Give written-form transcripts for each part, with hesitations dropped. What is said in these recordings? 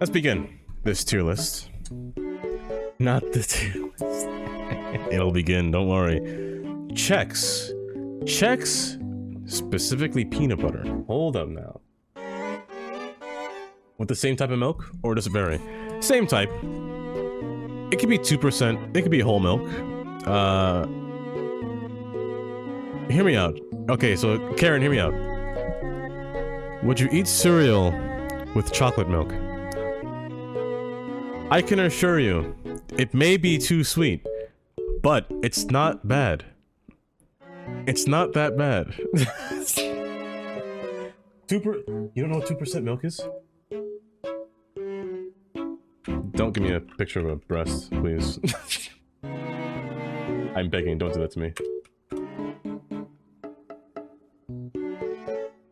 Let's begin this tier list. Not the tier list. It'll begin, don't worry. Chex. Chex, specifically peanut butter. Hold up now. With the same type of milk, or does it vary? Same type. It could be 2%, it could be whole milk. Hear me out. Okay, so Karen, hear me out. Would you eat cereal with chocolate milk? I can assure you, it may be too sweet, but it's not bad. It's not that bad. You don't know what 2% milk is? Don't give me a picture of a breast, please. I'm begging, don't do that to me.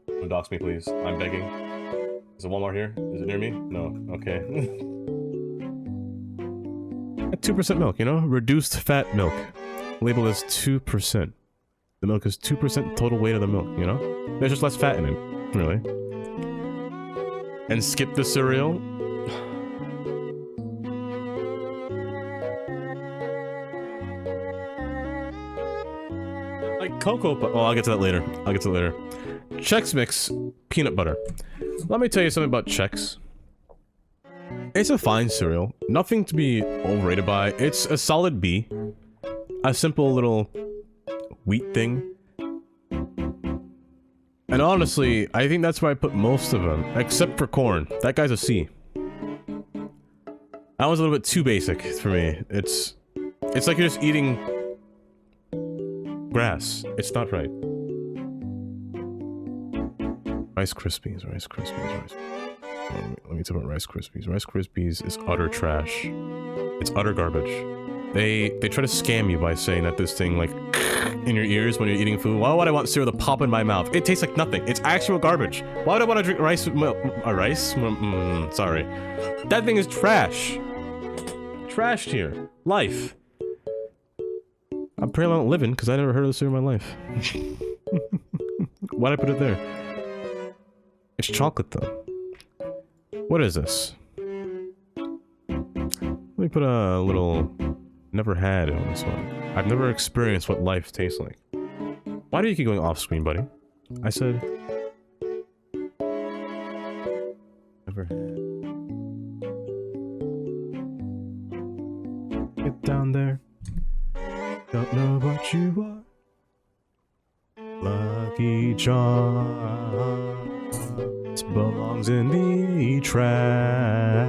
Don't dox me, please. I'm begging. Is there Walmart here? Is it near me? No. Okay. 2% milk, you know? Reduced fat milk. Label is 2%. The milk is 2% total weight of the milk, you know? There's just less fat in it, really. And skip the cereal. Like cocoa, but oh, I'll get to that later. I'll get to that later. Chex Mix peanut butter. Let me tell you something about Chex. It's a fine cereal. Nothing to be overrated by. It's a solid B. A simple little wheat thing. And honestly, I think that's where I put most of them. Except for corn. That guy's a C. That was a little bit too basic for me. It's like you're just eating grass. It's not right. Rice Krispies, Rice Krispies, Rice. Let me talk about Rice Krispies. Rice Krispies is utter trash. It's utter garbage. They try to scam you by saying that this thing like in your ears when you're eating food. Why would I want cereal to pop in my mouth? It tastes like nothing. It's actual garbage. Why would I want to drink rice milk? Rice? Sorry. That thing is trash. Trashed here. Life. Apparently I don't live in because I never heard of this cereal in my life. Why'd I put it there? It's chocolate though. What is this? Let me put a little never had on this one. I've never experienced what life tastes like. Why do you keep going off screen, buddy? I said never had. Get down there. Don't know what you are. Lucky Charms belongs in the trash.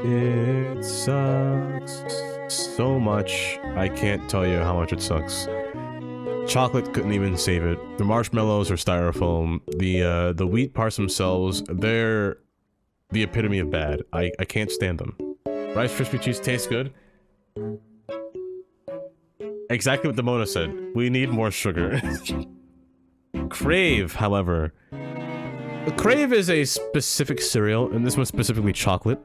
It sucks so much. I can't tell you how much it sucks. Chocolate couldn't even save it. The marshmallows are styrofoam. The wheat parts themselves, they're the epitome of bad. I can't stand them. Rice Krispie treats taste good. Exactly what Demona said. We need more sugar. Crave, however. Crave is a specific cereal, and this one's specifically chocolate.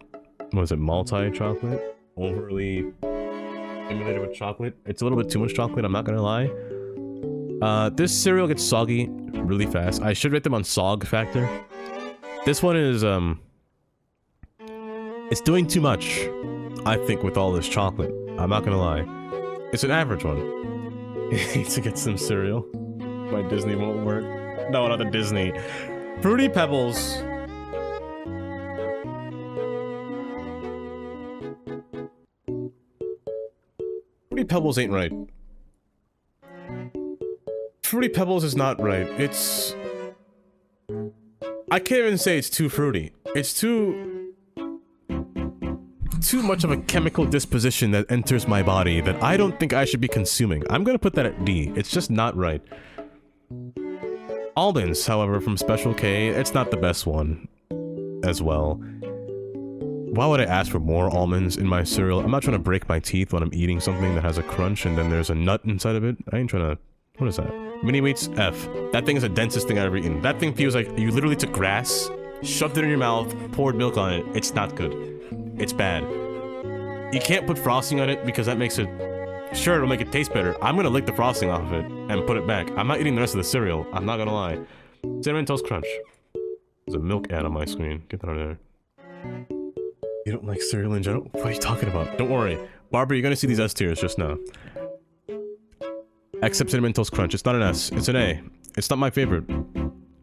What is it? Multi-chocolate? Overly stimulated with chocolate. It's a little bit too much chocolate, I'm not gonna lie. This cereal gets soggy really fast. I should rate them on sog factor. This one is, it's doing too much, I think, with all this chocolate. I'm not gonna lie. It's an average one. You need to get some cereal. My Disney won't work. No, not the Disney. Fruity Pebbles. Fruity Pebbles ain't right. Fruity Pebbles is not right. It's... I can't even say it's too fruity. It's too much of a chemical disposition that enters my body that I don't think I should be consuming. I'm gonna put that at D. It's just not right. Almonds, however, from Special K, it's not the best one as well. Why would I ask for more almonds in my cereal? I'm not trying to break my teeth when I'm eating something that has a crunch and then there's a nut inside of it. I ain't trying to... What is that? Mini Wheats F. That thing is the densest thing I've ever eaten. That thing feels like you literally took grass, shoved it in your mouth, poured milk on it. It's not good. It's bad. You can't put frosting on it because that makes it... Sure, it'll make it taste better. I'm gonna lick the frosting off of it and put it back. I'm not eating the rest of the cereal. I'm not gonna lie. Cinnamon Toast Crunch. There's a milk ad on my screen. Get that out of there. You don't like cereal in general? What are you talking about? Don't worry. Barbara, you're gonna see these S tiers just now. Except Cinnamon Toast Crunch. It's not an S. It's an A. It's not my favorite.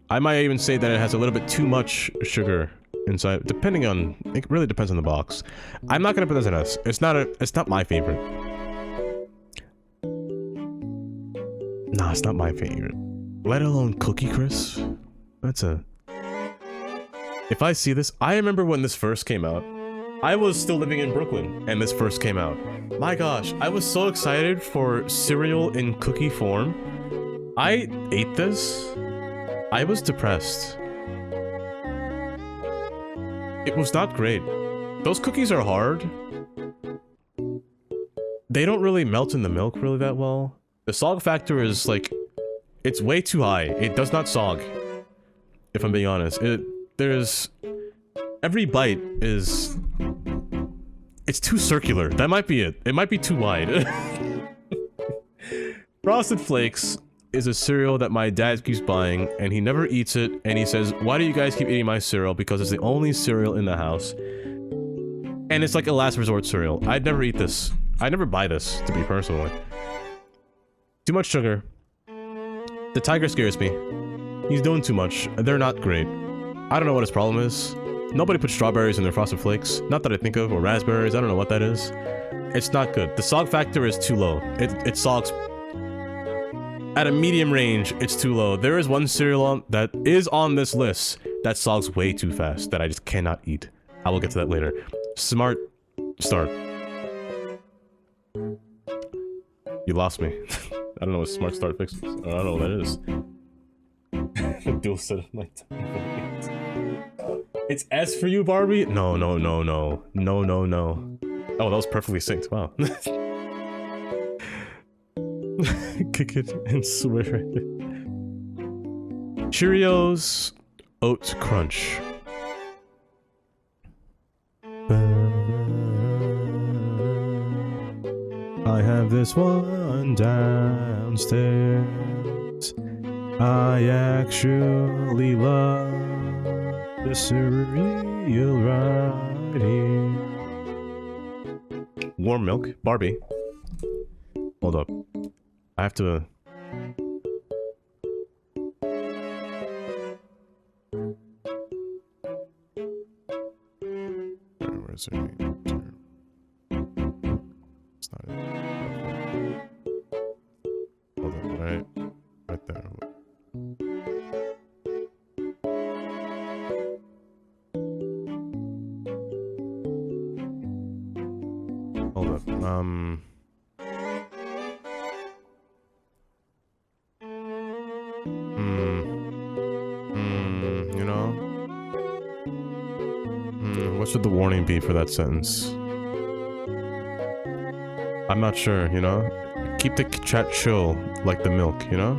I might even say that it has a little bit too much sugar inside, depending on... It really depends on the box. I'm not gonna put this an S. It's not my favorite. Nah, it's not my favorite. Let alone Cookie Crisp. That's a... If I see this... I remember when this first came out. I was still living in Brooklyn, and this first came out. My gosh, I was so excited for cereal in cookie form. I ate this. I was depressed. It was not great. Those cookies are hard. They don't really melt in the milk really that well. The sog factor is like... It's way too high. It does not sog. If I'm being honest. There's... Every bite is... It's too circular. That might be it. It might be too wide. Frosted Flakes is a cereal that my dad keeps buying, and he never eats it, and he says, why do you guys keep eating my cereal? Because it's the only cereal in the house. And it's like a last resort cereal. I'd never eat this. I'd never buy this, to be personally. Too much sugar. The tiger scares me. He's doing too much. They're not great. I don't know what his problem is. Nobody puts strawberries in their Frosted Flakes. Not that I think of, or raspberries. I don't know what that is. It's not good. The sog factor is too low. It sogs... At a medium range, it's too low. There is one cereal that is on this list that sogs way too fast, that I just cannot eat. I will get to that later. Smart Start. You lost me. I don't know what Smart Start fixes. I don't know what that is. Dual set of my time. It's S for you, Barbie? No, no, no, no. No, no, no. Oh, that was perfectly synced. Wow. Kick it and swear it. Cheerios Oat Crunch. I have this one downstairs. I actually love the cereal right here. Warm milk? Barbie. Hold up. I have to... Where is it? It's not it. Hold on, right there. Hold up, you know? What should the warning be for that sentence? I'm not sure, you know? Keep the chat chill, like the milk, you know?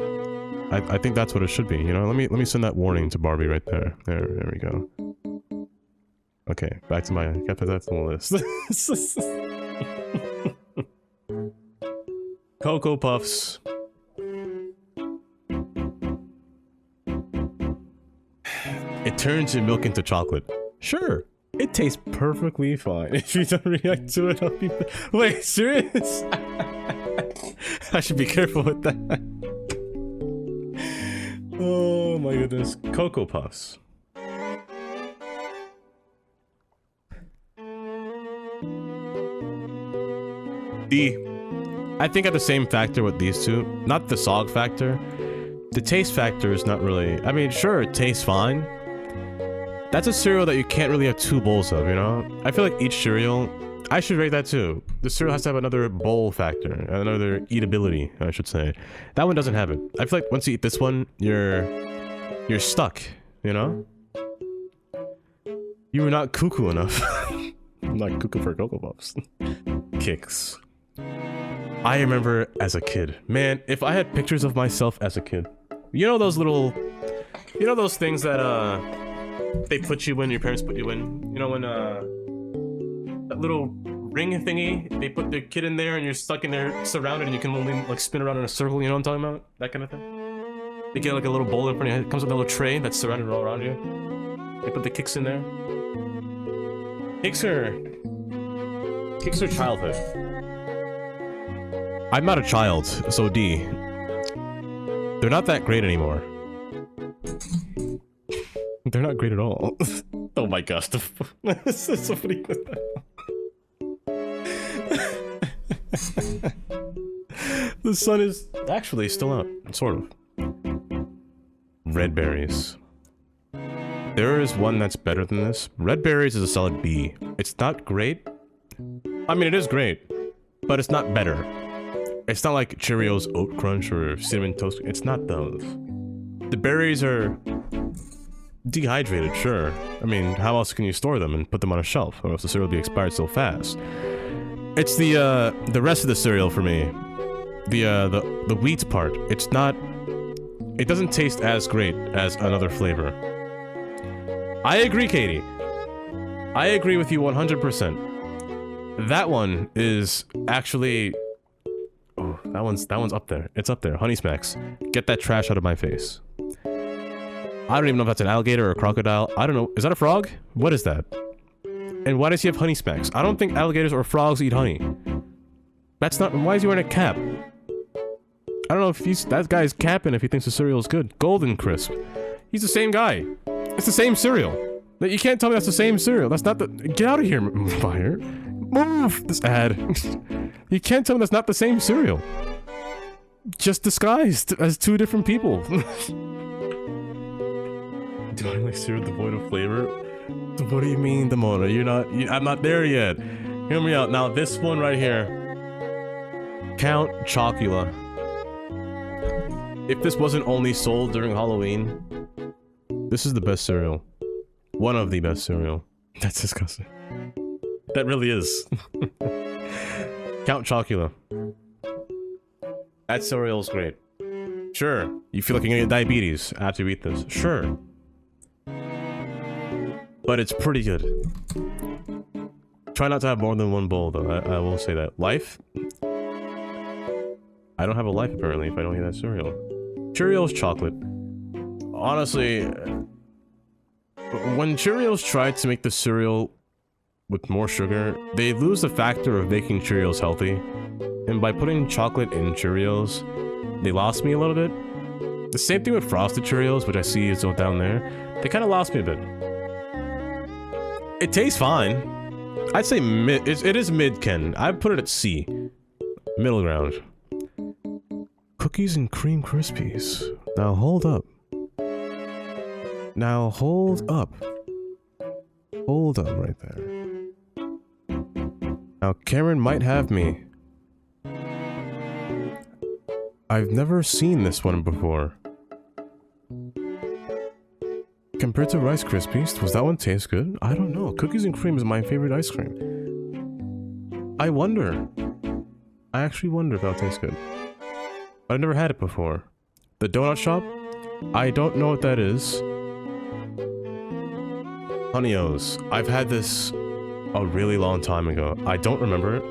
I think that's what it should be, you know? Let me send that warning to Barbie right there. There we go. Okay, back to my... Got that on the list. Cocoa Puffs. It turns your milk into chocolate. Sure, it tastes perfectly fine. If you don't react to it, I'll be... Wait, serious? I should be careful with that. Oh my goodness. Cocoa Puffs. I think at the same factor with these two, not the sog factor. The taste factor is not really... I mean, sure, it tastes fine. That's a cereal that you can't really have two bowls of, you know? I feel like each cereal... I should rate that too. The cereal has to have another bowl factor, another eatability, I should say. That one doesn't have it. I feel like once you eat this one, you're stuck, you know? You were not cuckoo enough. I'm not cuckoo for Cocoa Puffs. Kicks. I remember as a kid. Man, if I had pictures of myself as a kid. You know those little... You know those things that, they put you in, your parents put you in? You know when, that little ring thingy, they put the kid in there and you're stuck in there, surrounded, and you can only, like, spin around in a circle, you know what I'm talking about? That kind of thing? They get, like, a little bowl in front of you, it comes with a little tray that's surrounded all around you. They put the kicks in there. Kicks are childhood. I'm not a child, so D. They're not that great anymore. They're not great at all. Oh my gosh, this is so funny. The sun is actually still out, sort of. Red berries. There is one that's better than this. Red berries is a solid B. It's not great. I mean, it is great, but it's not better. It's not like Cheerios Oat Crunch or Cinnamon Toast. It's not those. The berries are dehydrated, sure. I mean, how else can you store them and put them on a shelf, or else the cereal will be expired so fast? It's the rest of the cereal for me. The wheat part. It's not... It doesn't taste as great as another flavor. I agree, Katie. I agree with you 100%. That one is actually... Oh, that one's up there. It's up there. Honey Smacks. Get that trash out of my face. I don't even know if that's an alligator or a crocodile. I don't know. Is that a frog? What is that? And why does he have honey smacks? I don't think alligators or frogs eat honey. That's not... Why is he wearing a cap? I don't know if he's... That guy's capping if he thinks the cereal is good. Golden Crisp. He's the same guy. It's the same cereal. You can't tell me that's the same cereal. That's not the... Get out of here, Fire. Move! This ad. You can't tell me that's not the same cereal. Just disguised as two different people. Do I like cereal devoid of flavor? What do you mean, Demona? You're not... I'm not there yet. Hear me out. Now, this one right here. Count Chocula. If this wasn't only sold during Halloween, this is the best cereal. One of the best cereal. That's disgusting. That really is. Count Chocula. That cereal is great. Sure. You feel like you're gonna get diabetes after you eat this. Sure. But it's pretty good. Try not to have more than one bowl, though. I will say that. Life? I don't have a life, apparently, if I don't eat that cereal. Cheerios chocolate. Honestly, when Cheerios try to make the cereal with more sugar, they lose the factor of making Cheerios healthy. And by putting chocolate in Cheerios, they lost me a little bit. The same thing with Frosted Cheerios, which I see is down there. They kind of lost me a bit. It tastes fine. I'd say mid. It is mid, Ken. I'd put it at C. Middle ground. Cookies and Cream Krispies. Now hold up. Now hold up. Hold up right there. Now Karen might have me. I've never seen this one before. Compared to Rice Krispies, does that one taste good? I don't know. Cookies and cream is my favorite ice cream. I wonder. I actually wonder if that'll taste good. But I've never had it before. The donut shop? I don't know what that is. Honey-O's. I've had this a really long time ago. I don't remember it.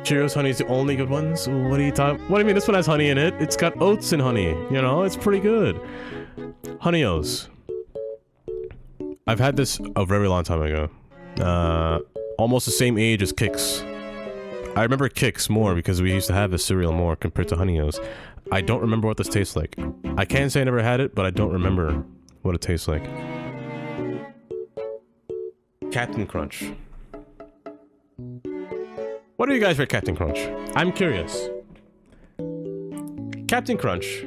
Cheerios Honey's the only good ones? What are you talking? What do you mean? This one has honey in it. It's got oats and honey. You know, it's pretty good. Honey-O's. I've had this a very long time ago. Almost the same age as Kix. I remember Kix more because we used to have this cereal more compared to Honey-O's. I don't remember what this tastes like. I can't say I never had it, but I don't remember what it tastes like. Captain Crunch. What do you guys rate Captain Crunch? I'm curious. Captain Crunch.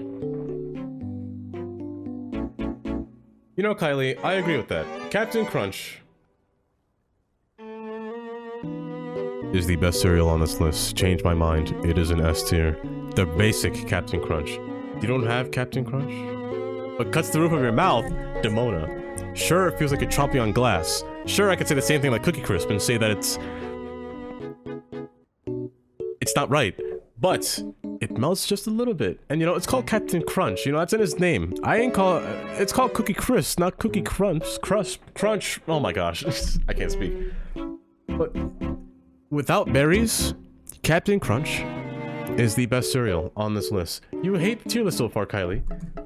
You know, Kylie, I agree with that. Captain Crunch is the best cereal on this list. Change my mind. It is an S tier. The basic Captain Crunch. You don't have Captain Crunch? What cuts the roof of your mouth? Demona. Sure, it feels like you're chomping on glass. Sure, I could say the same thing like Cookie Crisp and say that it's not right. But it melts just a little bit. And you know, it's called Captain Crunch. You know, that's in his name. I ain't call it... It's called Cookie Crisp, not Cookie Crunch. Crunch. Oh my gosh. I can't speak. But without berries, Captain Crunch is the best cereal on this list. You hate the tier list so far, Kylie.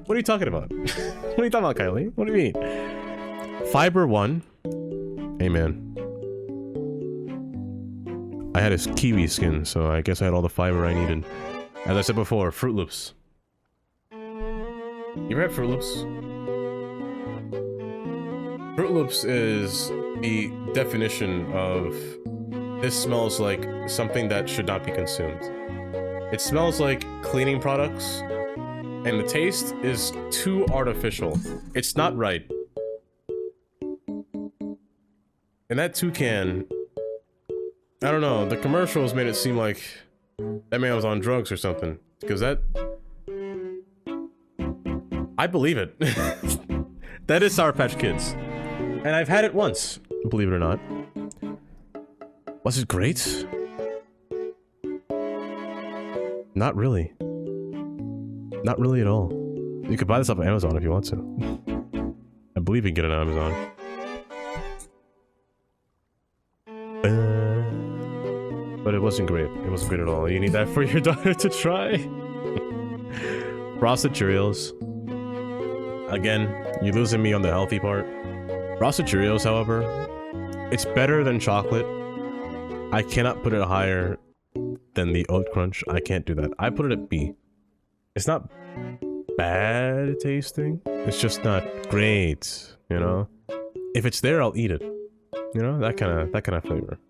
What are you talking about? What are you talking about, Kylie? What do you mean? Fiber one. Hey man. I had his kiwi skin, so I guess I had all the fiber I needed. As I said before, Fruit Loops. You ever had Fruit Loops? Fruit Loops is the definition of this smells like something that should not be consumed. It smells like cleaning products, and the taste is too artificial. It's not right. And that toucan, I don't know, the commercials made it seem like that man was on drugs or something. Because that... I believe it. That is Sour Patch Kids. And I've had it once, believe it or not. Was it great? Not really. Not really at all. You could buy this off of Amazon if you want to. I believe you can get it on Amazon. But it wasn't great. It wasn't great at all. You need that for your daughter to try. Frosted Cheerios. Again, you're losing me on the healthy part. Frosted Cheerios, however, it's better than chocolate. I cannot put it higher than the Oat Crunch. I can't do that. I put it at B. It's not bad tasting. It's just not great, you know? If it's there, I'll eat it. You know, that kind of flavor.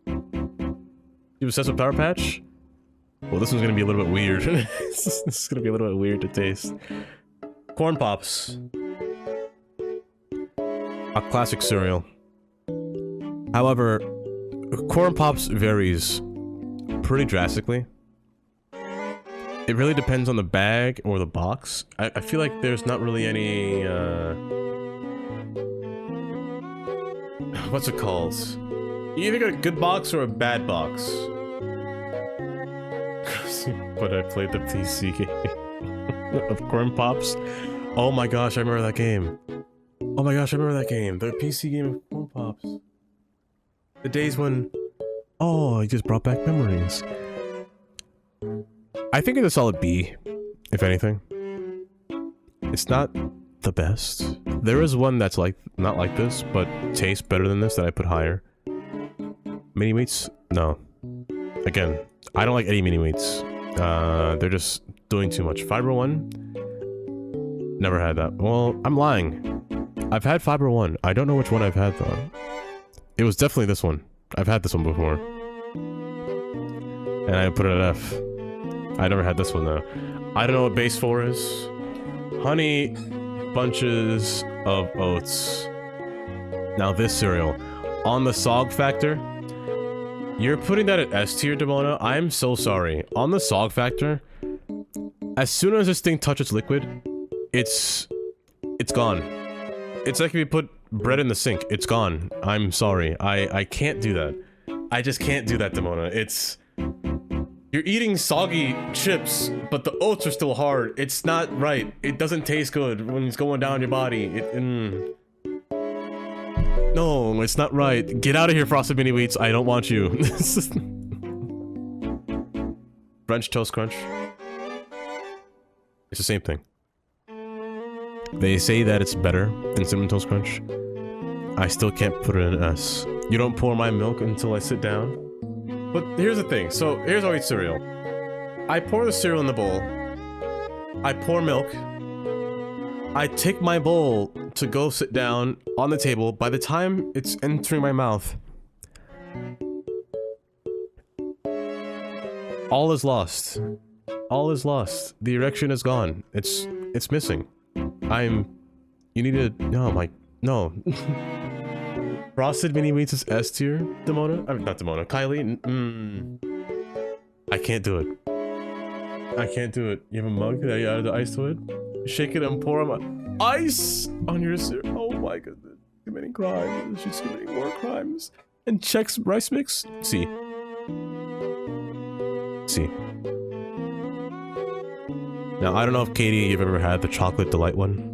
You obsessed with Sour Patch? Well, this one's gonna be a little bit weird. This is gonna be a little bit weird to taste. Corn Pops. A classic cereal. However, Corn Pops varies pretty drastically. It really depends on the bag or the box. I feel like there's not really any, what's it called? You either got a good box or a bad box. But I played the PC game of Corn Pops. Oh my gosh, I remember that game. Oh my gosh, I remember that game. The PC game of Corn Pops. The days when... Oh, it just brought back memories. I think it's a solid B, if anything. It's not the best. There is one that's like, not like this, but tastes better than this that I put higher. Mini Wheats? No. Again, I don't like any Mini Wheats. They're just doing too much. Fiber One? Never had that. Well, I'm lying. I've had Fiber One. I don't know which one I've had though. It was definitely this one. I've had this one before. And I put it at F. I never had this one though. I don't know what base 4 is. Honey Bunches of Oats. Now this cereal. On the Sog factor, you're putting that at S tier, Demona. I'm so sorry. On the Sog factor, as soon as this thing touches liquid, it's gone. It's like if you put bread in the sink. It's gone. I'm sorry. I can't do that. I just can't do that, Demona. It's... You're eating soggy chips, but the oats are still hard. It's not right. It doesn't taste good when it's going down your body. No, it's not right. Get out of here, Frosted Mini Wheats. I don't want you. French Toast Crunch. It's the same thing. They say that it's better than Cinnamon Toast Crunch. I still can't put it in an S. You don't pour my milk until I sit down. But here's the thing. So here's how I eat cereal. I pour the cereal in the bowl. I pour milk. I take my bowl to go sit down on the table. By the time it's entering my mouth, all is lost. All is lost. The erection is gone. It's missing. You need to... No, no. Frosted Mini Wheats is S tier, Demona? I mean, not Demona. Kylie? I can't do it. I can't do it. You have a mug that you added the ice to it? Shake it and pour ice on your cereal. Oh my goodness. Committing crimes. She's committing more crimes. And Chex rice mix? C. C. Now, I don't know if Katie, you've ever had the Chocolate Delight one.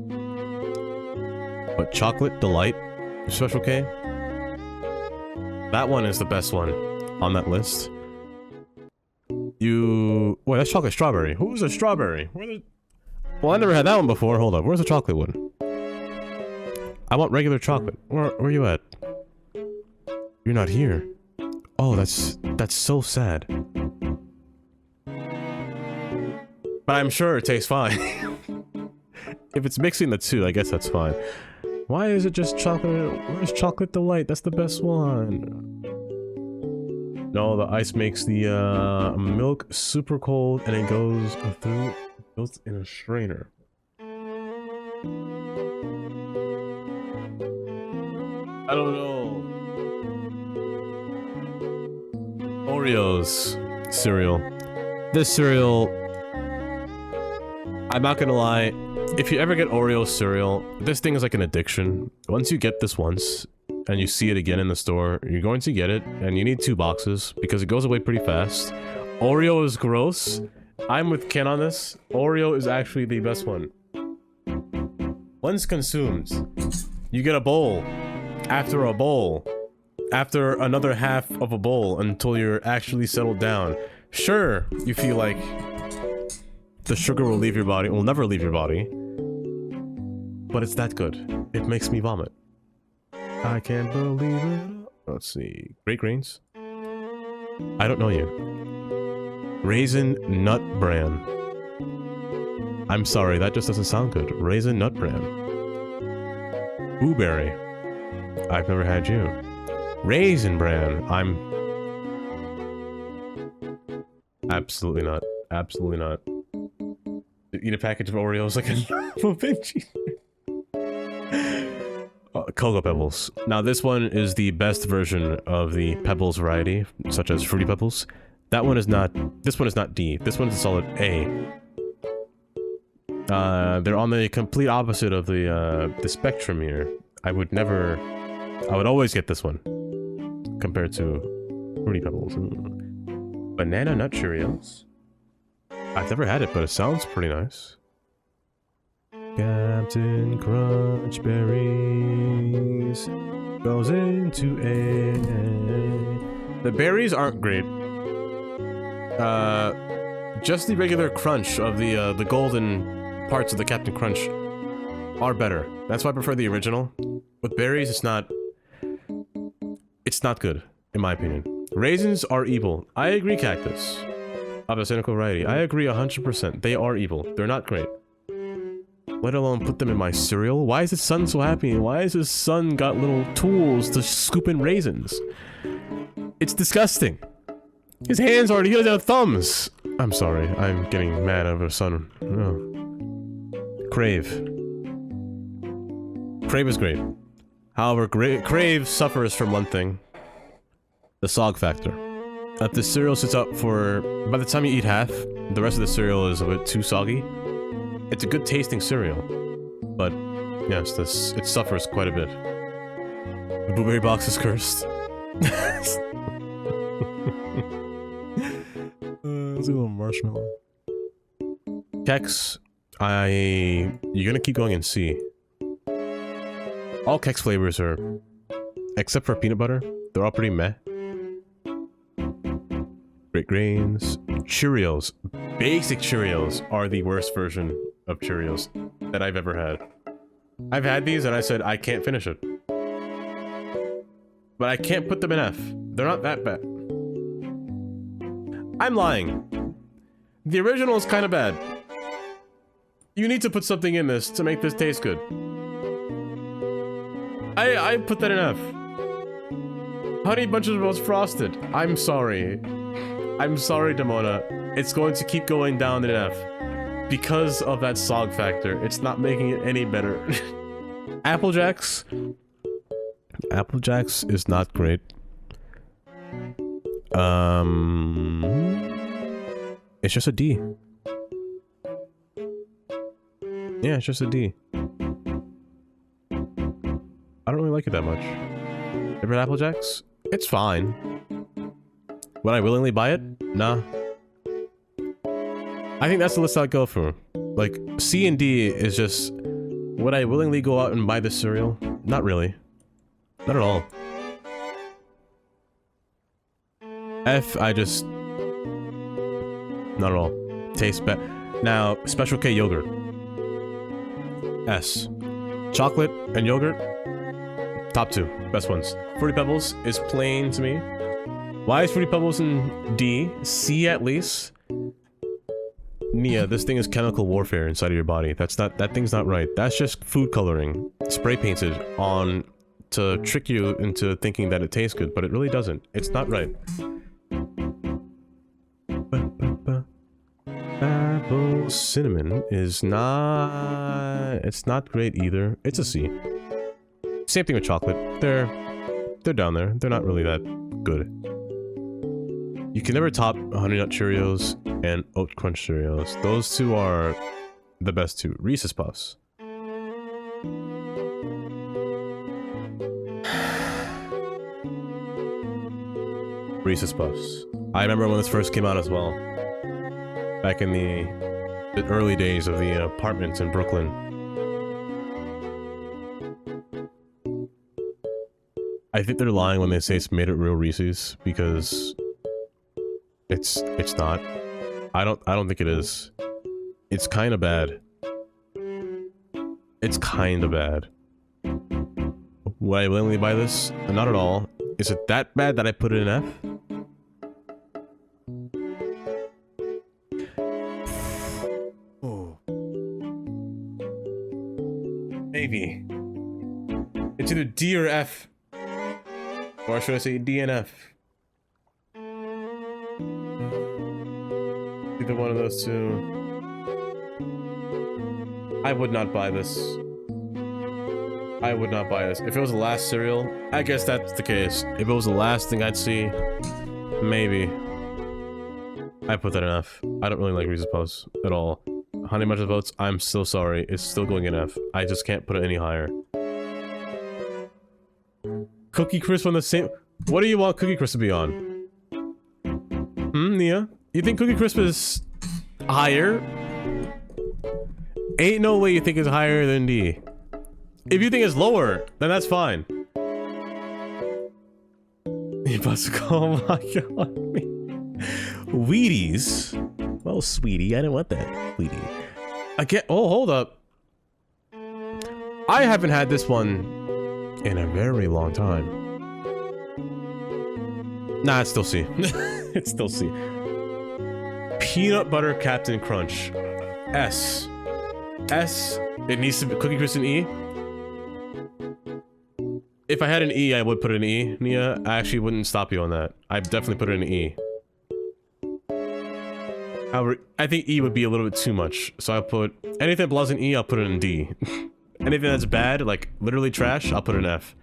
But Chocolate Delight, Special K, that one is the best one on that list. Wait, that's chocolate strawberry. Who's a strawberry? Well, I never had that one before. Hold up. Where's the chocolate one? I want regular chocolate. Where you at? You're not here. Oh, that's so sad. But I'm sure it tastes fine. If it's mixing the two, I guess that's fine. Why is it just chocolate? Where's Chocolate Delight? That's the best one. No, the ice makes the milk super cold and it goes through, goes in a strainer. I don't know. Oreos cereal. This cereal, I'm not gonna lie, if you ever get Oreo cereal, this thing is like an addiction. Once you get this once, and you see it again in the store, you're going to get it, and you need 2 boxes, because it goes away pretty fast. Oreo is gross. I'm with Ken on this. Oreo is actually the best one. Once consumed, you get a bowl, after a bowl, after another half of a bowl, until you're actually settled down. Sure, you feel like the sugar will leave your body, will never leave your body, but it's that good. It makes me vomit. I can't believe it. Let's see. Great Grains. I don't know you. Raisin Nut Bran. I'm sorry, that just doesn't sound good. Raisin Nut Bran. Blueberry. I've never had you. Raisin Bran. I'm... Absolutely not. Absolutely not. Eat a package of Oreos like a normal Benji. Cocoa Pebbles. Now this one is the best version of the Pebbles variety, such as Fruity Pebbles. That one is not... This one is not D. This one is a solid A. They're on the complete opposite of the spectrum here. I would never... I would always get this one compared to Fruity Pebbles. Banana Nut Cheerios. I've never had it, but it sounds pretty nice. Captain Crunch Berries goes into A. The berries aren't great. Just the regular crunch of the golden parts of the Captain Crunch are better. That's why I prefer the original. With berries, it's not good, in my opinion. Raisins are evil. I agree, Cactus. Of a cynical variety. I agree 100%. They are evil. They're not great. Let alone put them in my cereal. Why is his son so happy? Why is his son got little tools to scoop in raisins? It's disgusting. His hands already, he doesn't have thumbs. I'm sorry, I'm getting mad over son. Oh. Crave. Crave is great. However, Crave suffers from one thing. The sog factor. If the cereal sits up for... By the time you eat half, the rest of the cereal is a bit too soggy. It's a good tasting cereal, but yes, it suffers quite a bit. The blueberry box is cursed. Let's do a little marshmallow. Kex, you're gonna keep going in C. All Kex flavors are, except for peanut butter, they're all pretty meh. Great Grains, Cheerios. Basic Cheerios are the worst version of Cheerios that I've ever had. I've had these and I said I can't finish it. But I can't put them in F. They're not that bad. I'm lying. The original is kind of bad. You need to put something in this to make this taste good. I put that in F. Honey Bunches of Oats Frosted. I'm sorry. I'm sorry, Demona. It's going to keep going down in F. Because of that sog factor. It's not making it any better. Apple Jacks. Apple Jacks is not great. It's just a D. Yeah, it's just a D. I don't really like it that much. Ever had Apple Jacks? It's fine. Would I willingly buy it? Nah. I think that's the list I'd go for. Like, C and D is just... Would I willingly go out and buy this cereal? Not really. Not at all. F, I just... Not at all. Tastes bad. Now, Special K yogurt. S. Chocolate and yogurt. Top 2. Best ones. Fruity Pebbles is plain to me. Why is Fruity Pebbles in D? C at least. Nia, this thing is chemical warfare inside of your body. That thing's not right. That's just food coloring. Spray painted on to trick you into thinking that it tastes good, but it really doesn't. It's not right. Apple cinnamon is not... It's not great either. It's a C. Same thing with chocolate. They're down there. They're not really that good. You can never top Honey Nut Cheerios and Oat Crunch Cheerios. Those two are the best two. Reese's Puffs. Reese's Puffs. I remember when this first came out as well. Back in the early days of the apartments in Brooklyn. I think they're lying when they say it's made at real Reese's, because it's not. I don't think it is. It's kind of bad. It's kind of bad. Would I willingly buy this? Not at all. Is it that bad that I put it in F? Oh. Maybe. It's either D or F. Or should I say D and F? Either one of those two. I would not buy this. I would not buy this. If it was the last cereal, I guess that's the case. If it was the last thing I'd see, maybe. I put that in F. I don't really like Reese's Puffs at all. Honey Bunches of Oats, I'm so sorry. It's still going in F. I just can't put it any higher. Cookie Crisp on the same... What do you want Cookie Crisp to be on? Nia? You think Cookie Crisp is higher? Ain't no way you think it's higher than D. If you think it's lower, then that's fine. You must oh my god. Wheaties? Well, sweetie, I don't want that, sweetie. I get... Oh, hold up. I haven't had this one in a very long time. Nah, it's still C. It's still C. Peanut Butter Captain Crunch. S. S. It needs to be Cookie Crisp in E. If I had an E, I would put it in E, Nia. I actually wouldn't stop you on that. I'd definitely put it in E. However, I think E would be a little bit too much. So I'll put... Anything that belongs in E, I'll put it in D. Anything that's bad, like literally trash, I'll put it in F.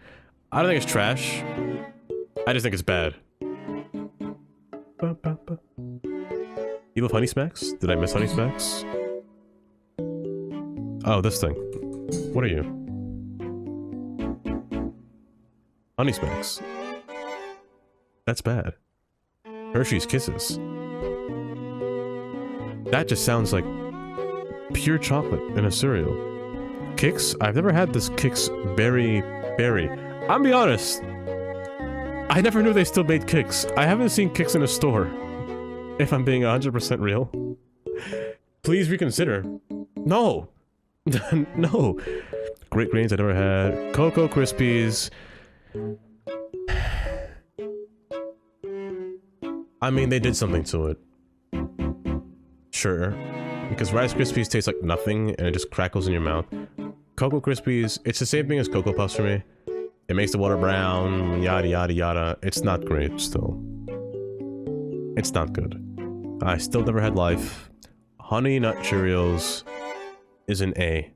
I don't think it's trash. I just think it's bad. You love Honey Smacks? Did I miss Honey Smacks? Oh, this thing. What are you? Honey Smacks. That's bad. Hershey's Kisses. That just sounds like pure chocolate in a cereal. Kix? I've never had this Kix Berry. I'm be honest. I never knew they still made Kix. I haven't seen Kix in a store. If I'm being 100% real. Please reconsider. No. No. Great Grains I never had. Cocoa Krispies. I mean, they did something to it. Sure. Because Rice Krispies taste like nothing and it just crackles in your mouth. Cocoa Krispies, it's the same thing as Cocoa Puffs for me. It makes the water brown, yada yada yada. It's not great still. It's not good. I still never had Life. Honey Nut Cheerios is an A.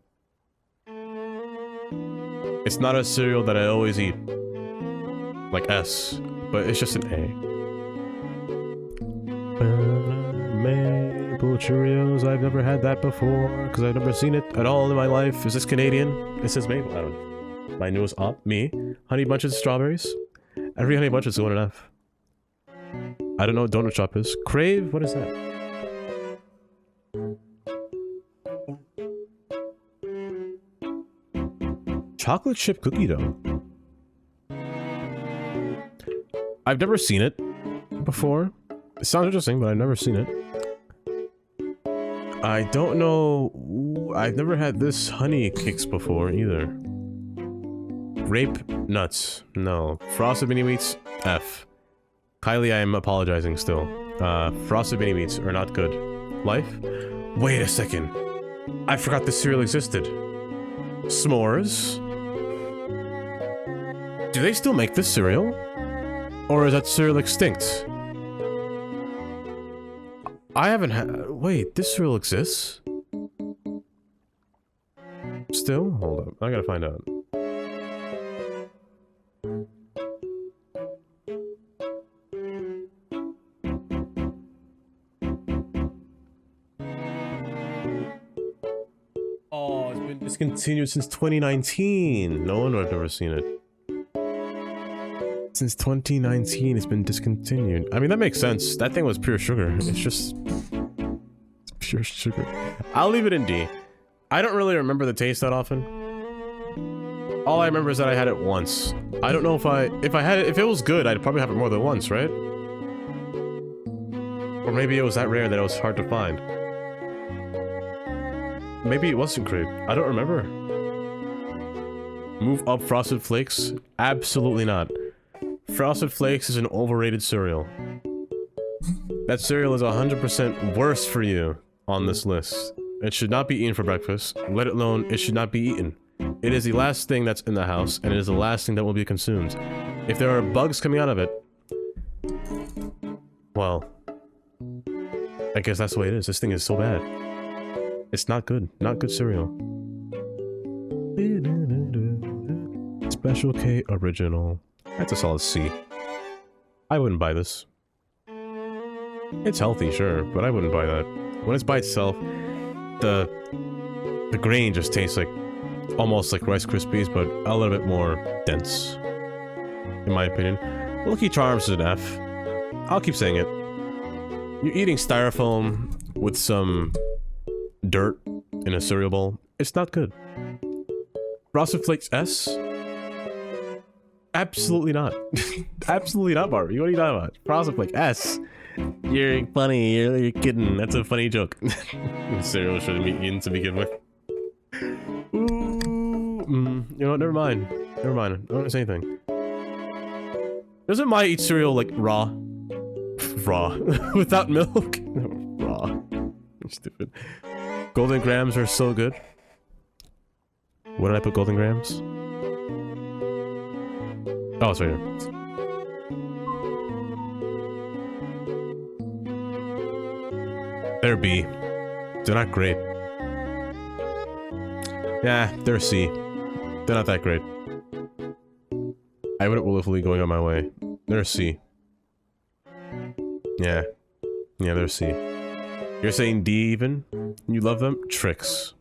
It's not a cereal that I always eat. Like S, but it's just an A. Maple Cheerios, I've never had that before, because I've never seen it at all in my life. Is this Canadian? It says Maple, I don't know. My newest op, me. Honey Bunches of Strawberries. Every Honey Bunch is going in F. I don't know what Donut Shop is. Crave? What is that? Chocolate chip cookie dough. I've never seen it before. It sounds interesting, but I've never seen it. I don't know. Ooh, I've never had this honey cakes before either. Grape nuts. No. Frosted mini wheats. F. Kylie, I am apologizing still. Frosted mini wheats are not good. Life? Wait a second. I forgot this cereal existed. S'mores? Do they still make this cereal? Or is that cereal extinct? I haven't had- wait, this cereal exists? Still? Hold up, I gotta find out. Oh, it's been discontinued since 2019. No wonder I've never seen it. Since 2019, it's been discontinued. I mean, that makes sense. That thing was pure sugar. It's just... it's pure sugar. I'll leave it in D. I don't really remember the taste that often. All I remember is that I had it once. I don't know if if it was good, I'd probably have it more than once, right? Or maybe it was that rare that it was hard to find. Maybe it wasn't great. I don't remember. Move up Frosted Flakes? Absolutely not. Frosted Flakes is an overrated cereal. That cereal is 100% worse for you on this list. It should not be eaten for breakfast, let alone it should not be eaten. It is the last thing that's in the house, and it is the last thing that will be consumed. If there are bugs coming out of it, well, I guess that's the way it is. This thing is so bad. It's not good. Not good cereal. Special K original. That's a solid C. I wouldn't buy this. It's healthy, sure, but I wouldn't buy that. When it's by itself, the grain just tastes like almost like Rice Krispies, but a little bit more dense, in my opinion. Lucky Charms is an F. I'll keep saying it. You're eating styrofoam with some dirt in a cereal bowl. It's not good. Frosted Flakes S? Absolutely not. Absolutely not, Barbie. What are you talking about? Frosted Flake S. You're funny. You're kidding. That's a funny joke. Cereal shouldn't be eaten to begin with. Ooh, you know what? Never mind. Never mind. I don't want to say anything. Doesn't Maya eat cereal like raw? Raw. Without milk? Raw. I'm stupid. Golden Grams are so good. Where did I put Golden Grams? Oh, it's right here. They're B. They're not great. Yeah, they're C. They're not that great. I wouldn't willfully going on my way. They're C. Yeah. Yeah, they're C. You're saying D even? You love them? Tricks.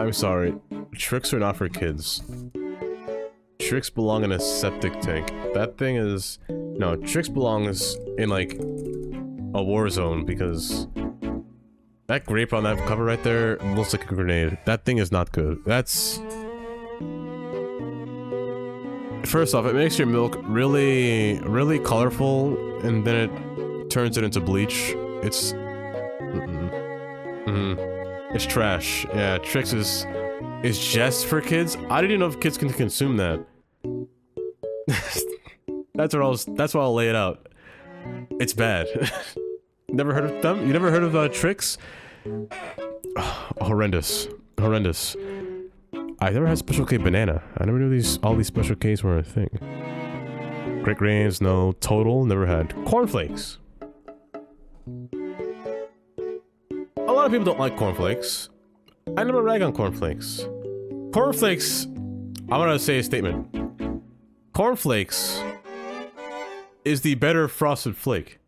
I'm sorry. Tricks are not for kids. Tricks belong in a septic tank. That thing is... No, Tricks belongs in, like, a war zone, because... that grape on that cover right there looks like a grenade. That thing is not good. That's... First off, it makes your milk really, really colorful, and then it turns it into bleach. It's... It's trash. Yeah, Trix is just for kids. I didn't know if kids can consume that. That's why I'll lay it out. It's bad. Never heard of them? You never heard of Trix? Oh, horrendous. Horrendous. I never had Special K banana. I never knew all these Special Ks were a thing. Great Grains, no. Total, never had. Cornflakes. A lot of people don't like cornflakes. I never rag on cornflakes. Cornflakes, I'm gonna say a statement. Cornflakes is the better Frosted Flake.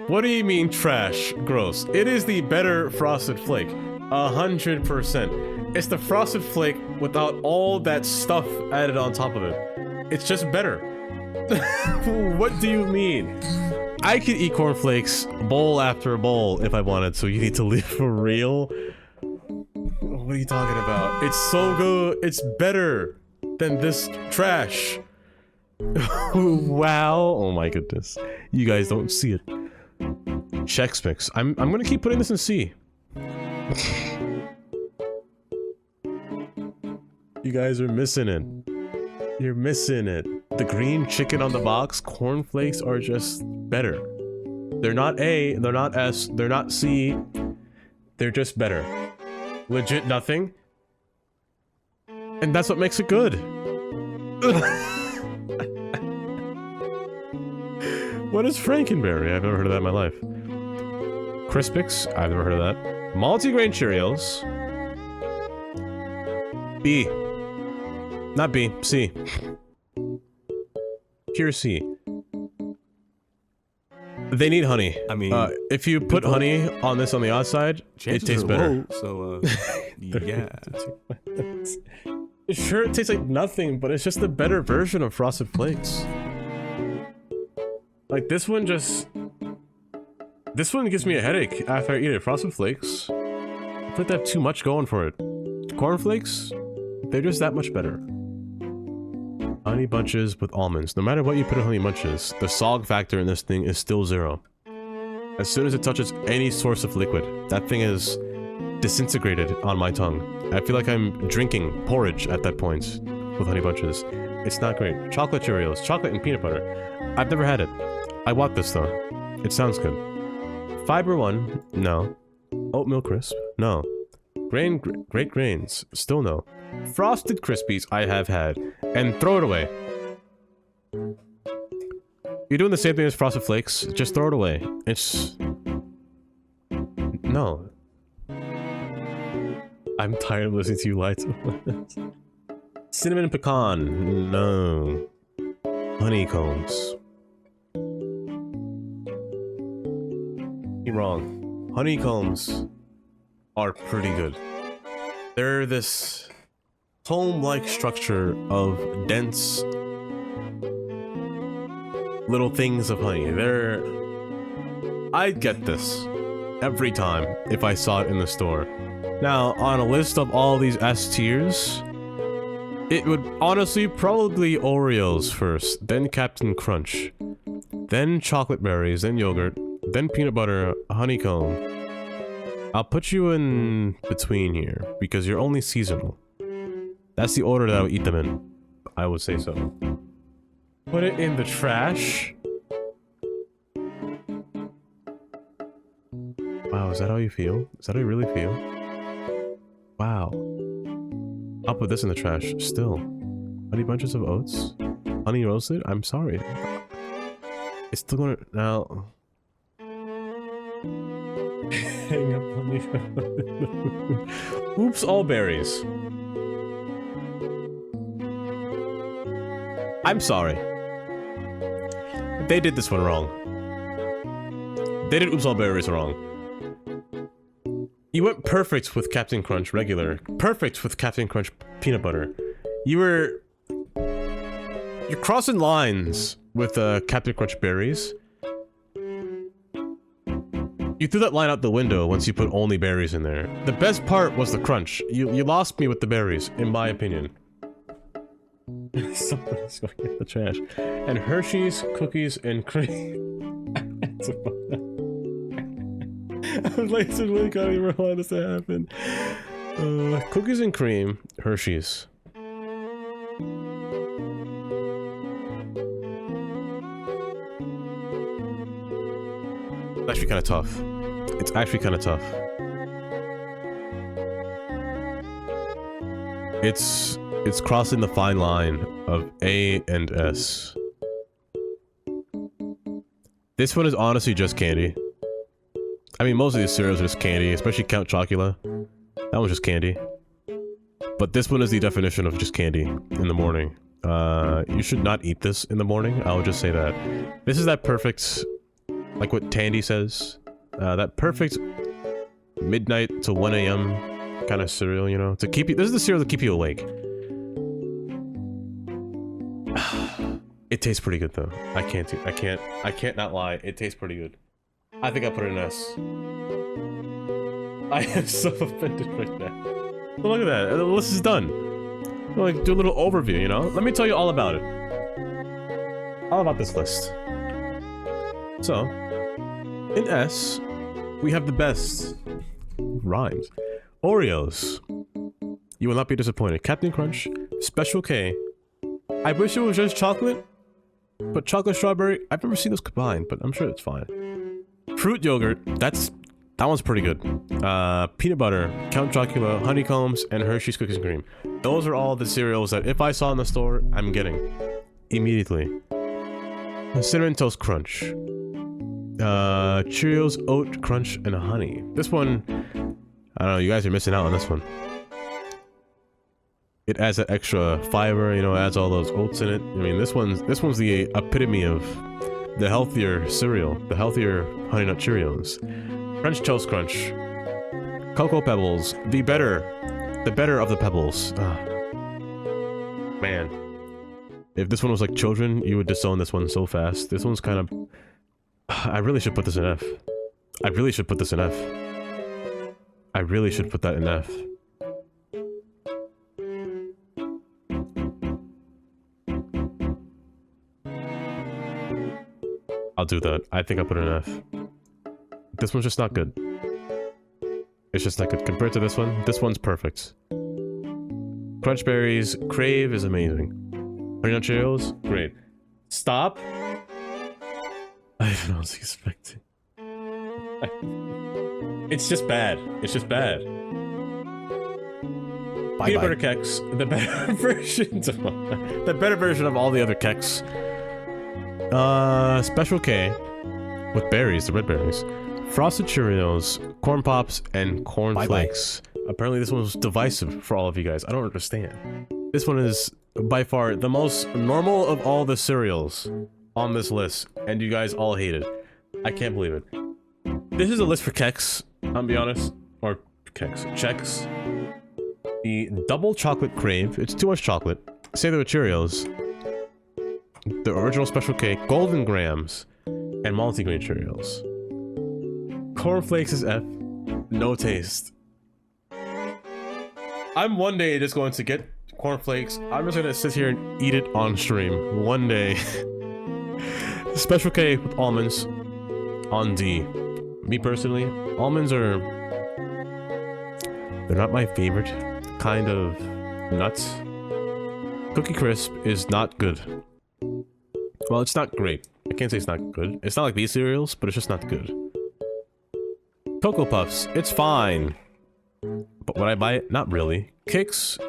What do you mean trash? Gross. It is the better Frosted Flake. 100%. It's the Frosted Flake without all that stuff added on top of it. It's just better. What do you mean? I could eat cornflakes bowl after bowl if I wanted, so you need to live for real? What are you talking about? It's so good. It's better than this trash. Wow. Oh my goodness. You guys don't see it. Chex Mix. I'm gonna keep putting this in C. You guys are missing it. You're missing it. The green chicken on the box, cornflakes are just better. They're not A, they're not S, they're not C. They're just better. Legit nothing. And that's what makes it good. What is Frankenberry? I've never heard of that in my life. Crispix? I've never heard of that. Multigrain Cheerios. B. Not B, C. Pure C. They need honey. I mean, if you put honey on this on the outside, it tastes better. Low, so, yeah. Sure, it tastes like nothing, but it's just a better version of Frosted Flakes. Like, this one just... This one gives me a headache after I eat it. Frosted Flakes, I feel like they have too much going for it. Cornflakes, they're just that much better. Honey Bunches with almonds. No matter what you put in Honey Bunches, the sog factor in this thing is still 0. As soon as it touches any source of liquid, that thing is disintegrated on my tongue. I feel like I'm drinking porridge at that point with Honey Bunches. It's not great. Chocolate Cheerios, chocolate and peanut butter. I've never had it. I want this though. It sounds good. Fiber One, no. Oatmeal Crisp, no. Great Grains, still no. Frosted Krispies, I have had. And throw it away. You're doing the same thing as Frosted Flakes, just throw it away. It's... No. I'm tired of listening to you lie to us. Cinnamon Pecan, no. Honeycombs. You're wrong. Honeycombs are pretty good. They're this home-like structure of dense little things of honey. They're... I'd get this every time if I saw it in the store. Now, on a list of all these S tiers, it would honestly probably Oreos first, then Captain Crunch, then chocolate berries, then yogurt, then peanut butter, honeycomb. I'll put you in between here, because you're only seasonal. That's the order that I would eat them in. I would say so. Put it in the trash? Wow, is that how you feel? Is that how you really feel? Wow. I'll put this in the trash, still. Honey Bunches of Oats? Honey Roasted? I'm sorry. It's still gonna... Now... Hang up on you. Oops, all berries. I'm sorry. They did this one wrong. They did Oops All Berries wrong. You went perfect with Captain Crunch regular. Perfect with Captain Crunch peanut butter. You're crossing lines with Captain Crunch berries. You threw that line out the window once you put only berries in there. The best part was the crunch. You lost me with the berries, in my opinion. Somebody's going in the trash. And Hershey's, cookies, and cream. I was like, it's really can't even allow this to happen. Cookies and cream, Hershey's. It's actually kind of tough. It's actually kind of tough. It's crossing the fine line of A and S. This one is honestly just candy. I mean, most of these cereals are just candy, especially Count Chocula. That one's just candy. But this one is the definition of just candy in the morning. You should not eat this in the morning, I would just say that. This is that perfect, like what Tandy says, that perfect midnight to 1 AM kind of cereal, you know? To keep you- this is the cereal to keep you awake. It tastes pretty good though. I can't not lie. It tastes pretty good. I think I put it in S. I am so offended right now. But look at that. The list is done. Like, do a little overview, you know? Let me tell you all about it. all about this list. So, in S, we have the best rhymes. Oreos. You will not be disappointed. Captain Crunch, Special K. I wish it was just chocolate, but chocolate strawberry, I've never seen those combined, but I'm sure it's fine. Fruit yogurt, that one's pretty good. Peanut butter, Count Chocula, honeycombs, and Hershey's cookies and cream. Those are all the cereals that if I saw in the store, I'm getting immediately. Cinnamon Toast Crunch. Cheerios, Oat Crunch, and honey. This one, I don't know, you guys are missing out on this one. It adds that extra fiber, you know, adds all those oats in it. I mean, this one's the epitome of the healthier cereal, the healthier Honey Nut Cheerios. French Toast Crunch, Cocoa Pebbles, the better of the pebbles. Man, if this one was like children, you would disown this one so fast. This one's kind of. I really should put this in F. I really should put this in F. I really should put that in F. I'll do that. I think I'll put it in F. This one's just not good. It's just not good. Compared to this one's perfect. Crunch Berries, Crave is amazing. Honey Nut Cheerios, great. Stop. I don't know what I was expecting. It's just bad. It's just bad. Bye Peanut bye. butter Keks, the better versions of the better version of all the other Keks. Special K with berries, the red berries. Frosted Cheerios, Corn Pops, and Corn Flakes. Apparently this one was divisive for all of you guys. I don't understand. This one is by far the most normal of all the cereals on this list, and you guys all hate it. I can't believe it. This is a list for Keks, I'll be honest. Or Keks. Chex. The Double Chocolate Crave. It's too much chocolate. Say there with Cheerios. The original Special K, Golden Grams, and multigrain Cheerios. Corn Flakes is F. No taste. I'm one day just going to get Corn Flakes. I'm just gonna sit here and eat it on stream. One day. Special K with almonds on D. Me personally, almonds are... they're not my favorite kind of nuts. Cookie Crisp is not good. Well, it's not great. I can't say it's not good. It's not like these cereals, but it's just not good. Cocoa Puffs, it's fine. But would I buy it? Not really. Kix...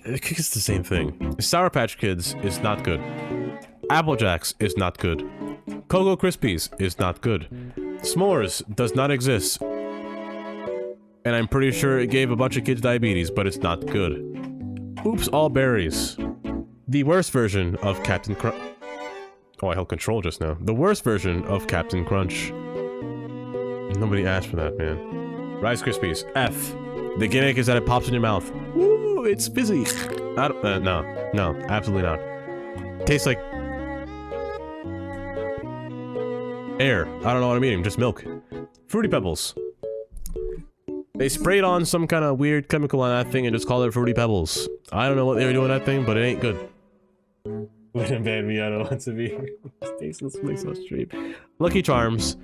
Kix is the same thing. Sour Patch Kids is not good. Apple Jacks is not good. Cocoa Krispies is not good. S'mores does not exist. And I'm pretty sure it gave a bunch of kids diabetes, but it's not good. Oops All Berries. The worst version of Captain Crunch. Oh, I held control just now. The worst version of Captain Crunch. Nobody asked for that, man. Rice Krispies. F. The gimmick is that it pops in your mouth. Woo, it's fizzy. I don't, no, absolutely not. Tastes like air. I don't know what I'm eating, just milk. Fruity Pebbles. They sprayed on some kind of weird chemical on that thing and just called it Fruity Pebbles. I don't know what they were doing with that thing, but it ain't good. Wouldn't ban me, I don't want to be here. Tasteless makes no stream. Lucky Charms.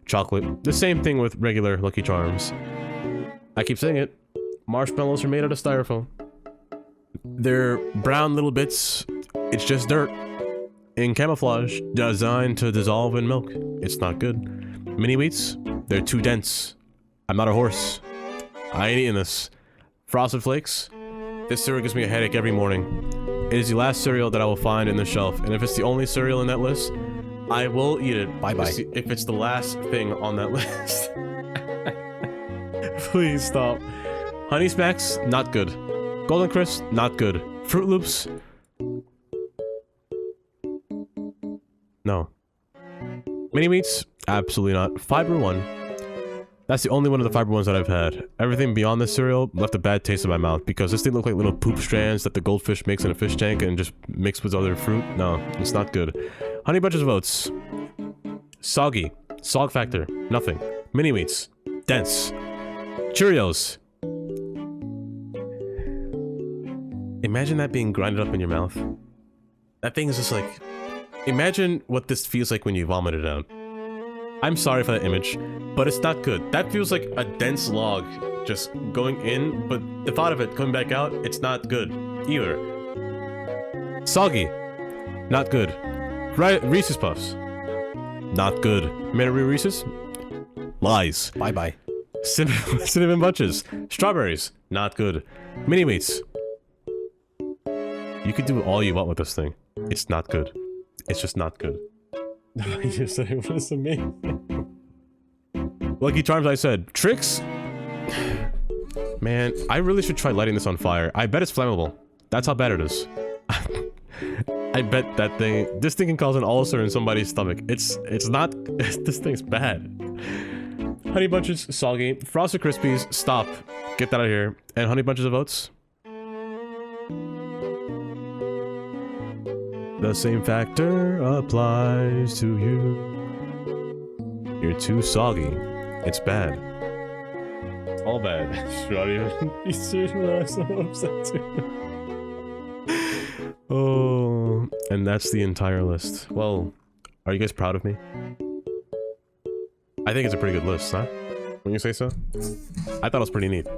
Chocolate. The same thing with regular Lucky Charms. I keep saying it. Marshmallows are made out of styrofoam. They're brown little bits. It's just dirt. In camouflage, designed to dissolve in milk. It's not good. Mini Wheats, they're too dense. I'm not a horse. I ain't eating this. Frosted Flakes, this cereal gives me a headache every morning. It is the last cereal that I will find in the shelf, and if it's the only cereal in that list, I will eat it. Bye-bye. If it's the last thing on that list. Please stop. Honey Smacks, not good. Golden Crisp, not good. Fruit Loops, no. Mini Wheats, absolutely not. Fiber One, that's the only one of the fiber ones that I've had. Everything beyond this cereal left a bad taste in my mouth because this thing looked like little poop strands that the goldfish makes in a fish tank and just mixed with other fruit. No, it's not good. Honey Bunches of Oats, soggy. Sog factor, nothing. Mini Wheats, dense. Cheerios. Imagine that being grinded up in your mouth. That thing is just like... Imagine what this feels like when you vomit it out. I'm sorry for that image, but it's not good. That feels like a dense log just going in, but the thought of it coming back out, it's not good either. Soggy. Not good. Reese's Puffs. Not good. Mary Reese's? Lies. Bye-bye. Cinnamon Bunches. Strawberries. Not good. Mini Wheats. You can do all you want with this thing. It's not good. It's just not good. You said it was amazing. Lucky Charms, I said. Tricks? Man, I really should try lighting this on fire. I bet it's flammable. That's how bad it is. I bet that thing... This thing can cause an ulcer in somebody's stomach. It's not... This thing's bad. Honey Bunches, soggy. Frosted Krispies, stop. Get that out of here. And Honey Bunches of Oats? The same factor applies to you. You're too soggy. It's bad. All bad. I'm so upset too. Oh, and that's the entire list. Well, are you guys proud of me? I think it's a pretty good list, huh? When you say so? I thought it was pretty neat.